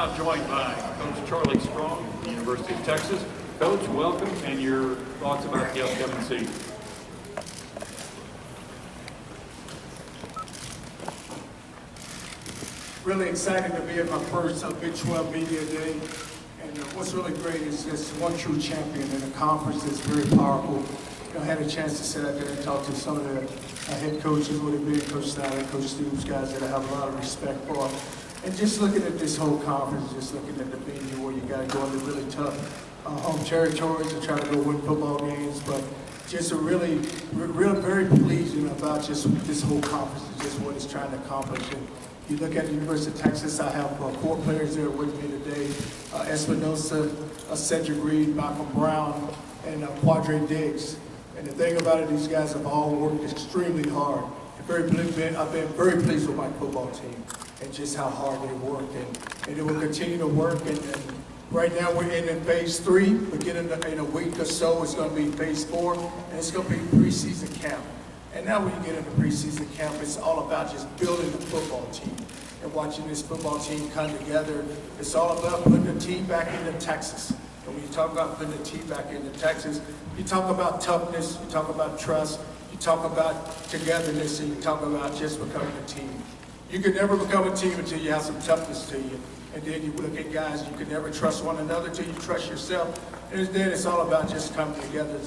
now joined by Coach Charlie Strong from the University of Texas. Coach, welcome, and your thoughts about the upcoming season. Really excited to be at my first Big 12 Media Day. And what's really great is this one true champion in a conference that's very powerful. You know, I had a chance to sit out there and talk to some of the head coaches, whether it be Coach Snyder, Coach Stoops, guys that I have a lot of respect for. And just looking at this whole conference, just looking at the venue where you got to go into really tough home territories to try to go win football games, but just a really very pleasing about just this whole conference and just what it's trying to accomplish. And you look at the University of Texas, I have 4 players there with me today, Espinosa, Cedric Reed, Malcolm Brown, and Quadre Diggs. And the thing about it, these guys have all worked extremely hard. I've been very pleased with my football team and just how hard they work. And it will continue to work. And right now we're in phase 3. Beginning in a week or so, it's going to be phase 4, and it's going to be preseason camp. And now when you get into preseason camp, it's all about just building the football team and watching this football team come together. It's all about putting the team back into Texas. And when you talk about putting the team back into Texas, you talk about toughness, you talk about trust, you talk about togetherness, and you talk about just becoming a team. You can never become a team until you have some toughness to you. And then you look at guys, you can never trust one another until you trust yourself. And then it's all about just coming together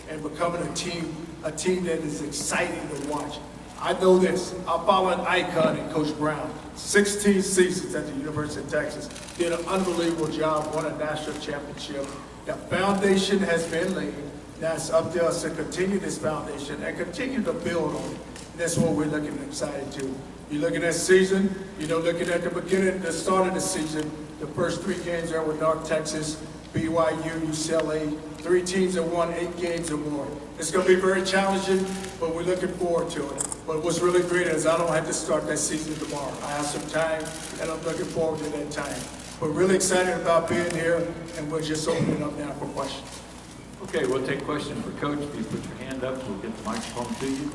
and becoming a team that is exciting to watch. I know this. I follow an icon in Coach Brown. 16 seasons at the University of Texas. Did an unbelievable job, won a national championship. The foundation has been laid. Now it's up to us to continue this foundation and continue to build on it. And that's what we're looking excited to. You're looking at season, looking at the start of the season, the first 3 games are with North Texas, BYU, UCLA, 3 teams that won 8 games or more. It's going to be very challenging, but we're looking forward to it. But what's really great is I don't have to start that season tomorrow. I have some time, and I'm looking forward to that time. We're really excited about being here, and we're just opening up now for questions. Okay, we'll take questions for Coach. If you put your hand up, we'll get the microphone to you.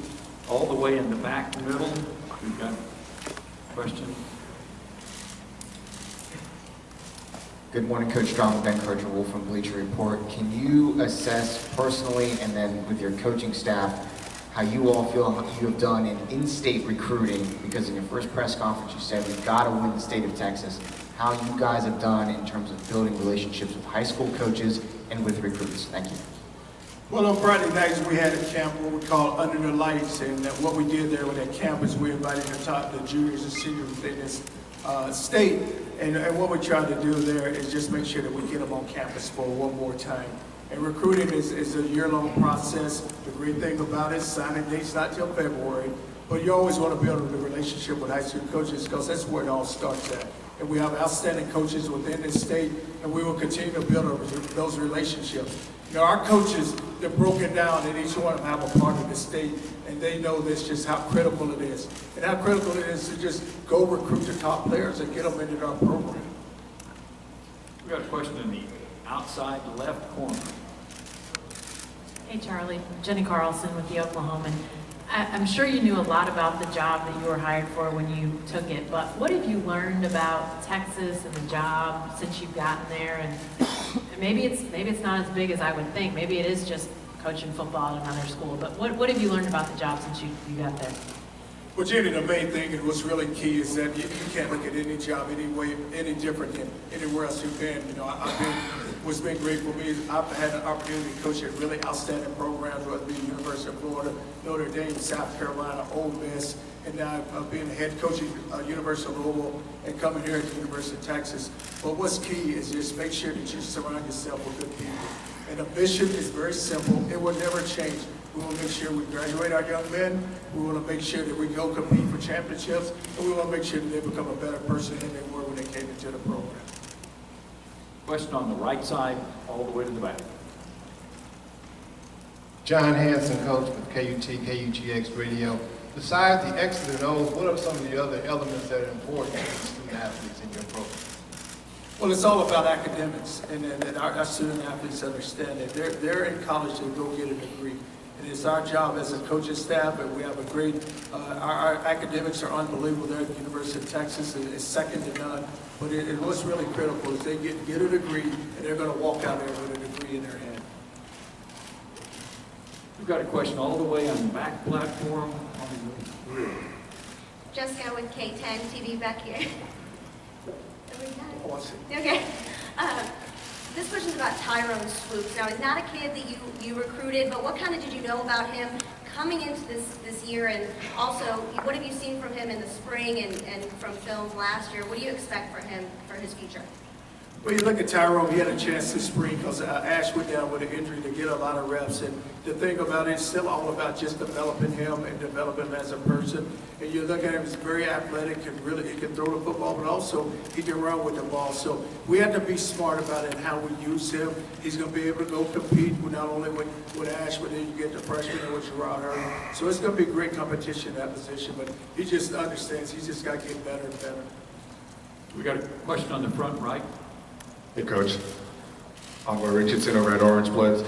All the way in the back middle, we've got a question. Good morning, Coach Strong. Ben Kircher-Wolf from Bleacher Report. Can you assess personally and then with your coaching staff how you all feel you have done in in-state recruiting? Because in your first press conference you said we've got to win the state of Texas. How you guys have done in terms of building relationships with high school coaches and with recruits. Thank you. Well, on Friday nights, we had a camp, what we call Under the Lights, and what we did there with that camp is we invited the juniors and seniors within this state, and what we tried to do there is just make sure that we get them on campus for one more time. And recruiting is a year-long process. The great thing about it, signing date's not till February, but you always want to build a relationship with high school coaches because that's where it all starts at. And we have outstanding coaches within this state, and we will continue to build those relationships. Our coaches, they're broken down, and each one of them have a part of the state, and they know this, just how critical it is. And how critical it is to just go recruit the top players and get them into our program. We got a question in the outside left corner. Hey, Charlie. Jenny Carlson with the Oklahoman. I'm sure you knew a lot about the job that you were hired for when you took it, but what have you learned about Texas and the job since you've gotten there? And maybe it's not as big as I would think. Maybe it is just coaching football at another school. But what have you learned about the job since you got there? Well, Jenny, the main thing and what's really key is that you can't look at any job any different than anywhere else you've been. What's been great for me is I've had an opportunity to coach at really outstanding programs, whether it be the University of Florida, Notre Dame, South Carolina, Ole Miss, and now being the head coach at University of Louisville and coming here at the University of Texas. But what's key is just make sure that you surround yourself with good people. And the mission is very simple. It will never change. We want to make sure we graduate our young men. We want to make sure that we go compete for championships. And we want to make sure that they become a better person than they were when they came into the program. Question on the right side, all the way to the back. John Hanson, coach with KUT, KUGX Radio. Besides the X's and O's, what are some of the other elements that are important to the student athletes in your program? Well, it's all about academics, and our student athletes understand that they're in college to go get a degree. And it's our job as a coaching staff, and we have a great, our academics are unbelievable there at the University of Texas. It's second to none. But what's really critical is they get a degree, and they're going to walk out there with a degree in their hand. We've got a question all the way on the back platform. Jessica with K10 TV back here. Oh, I see. Okay. This question's about Tyrone Swoops. Now, he's not a kid that you recruited, but what kind of did you know about him coming into this year? And also, what have you seen from him in the spring and from film last year? What do you expect for him for his future? Well, you look at Tyrone, he had a chance this spring because Ash went down with an injury to get a lot of reps. And the thing about it, it's still all about just developing him and developing him as a person. And you look at him, he's very athletic and really he can throw the football, but also he can run with the ball. So we have to be smart about it and how we use him. He's going to be able to go compete with not only with Ash, but then you get the freshman and with Gerard Hurd. So it's going to be great competition in that position. But he just understands he's just got to get better and better. We got a question on the front right. Hey, Coach. I'm Richardson over at Orange Bloods.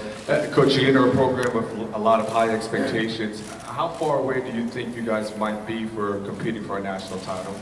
Coach, you're in a program with a lot of high expectations. How far away do you think you guys might be for competing for a national title?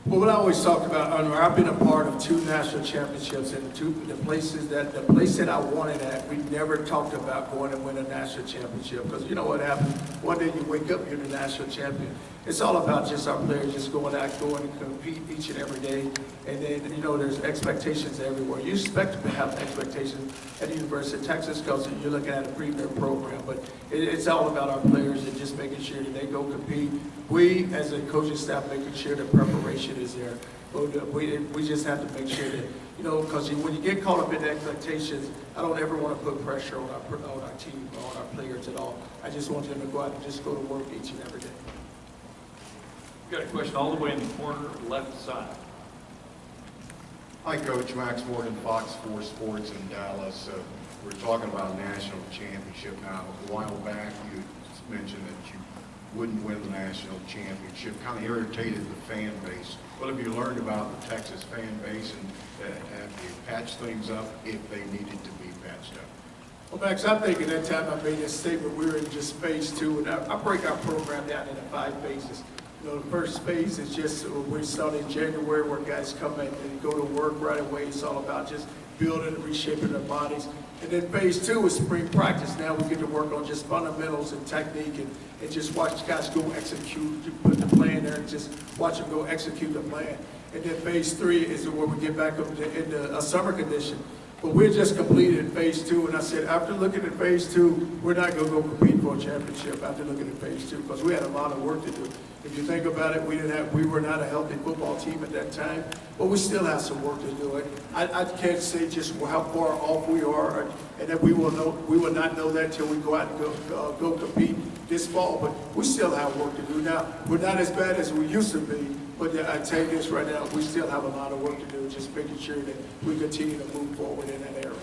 Well, what I always talk about, I've been a part of 2 national championships, and the place that I wanted at, we never talked about going and win a national championship, because you know what happens? One day you wake up, you're the national champion. It's all about just our players just going and compete each and every day, and then, you know, there's expectations everywhere. You expect to have expectations at the University of Texas because you're looking at a premier program, but it's all about our players and just making sure that they go compete. We, as a coaching staff, making sure the preparation is there. But we just have to make sure that, you know, because when you get caught up in the expectations, I don't ever want to put pressure on our team or on our players at all. I just want them to go out and just go to work each and every day. We've got a question all the way in the corner, left side. Hi, Coach. Max Morgan, Fox 4 Sports in Dallas. We're talking about a national championship now. A while back, you mentioned that you wouldn't win the national championship. Kind of irritated the fan base. What have you learned about the Texas fan base, and have you patched things up if they needed to be patched up? Well, Max, I think at that time I made that statement, we were in just phase 2, and I break our program down into 5 phases. You know, the first phase is just, we start in January where guys come in and go to work right away. It's all about just building and reshaping their bodies. And then phase 2 is spring practice. Now we get to work on just fundamentals and technique and just watch guys go execute, put the plan there and just watch them go execute the plan. And then phase 3 is where we get back up into a summer condition. But we're just completed phase 2, and I said, after looking at phase 2, we're not going to go compete for a championship after looking at phase 2, because we had a lot of work to do. If you think about it, we were not a healthy football team at that time, but we still have some work to do. I can't say just how far off we are, and that we will not know that until we go out and go compete this fall. But we still have work to do. Now, we're not as bad as we used to be, but I tell you this right now, we still have a lot of work to do, just making sure that we continue to move forward in that area.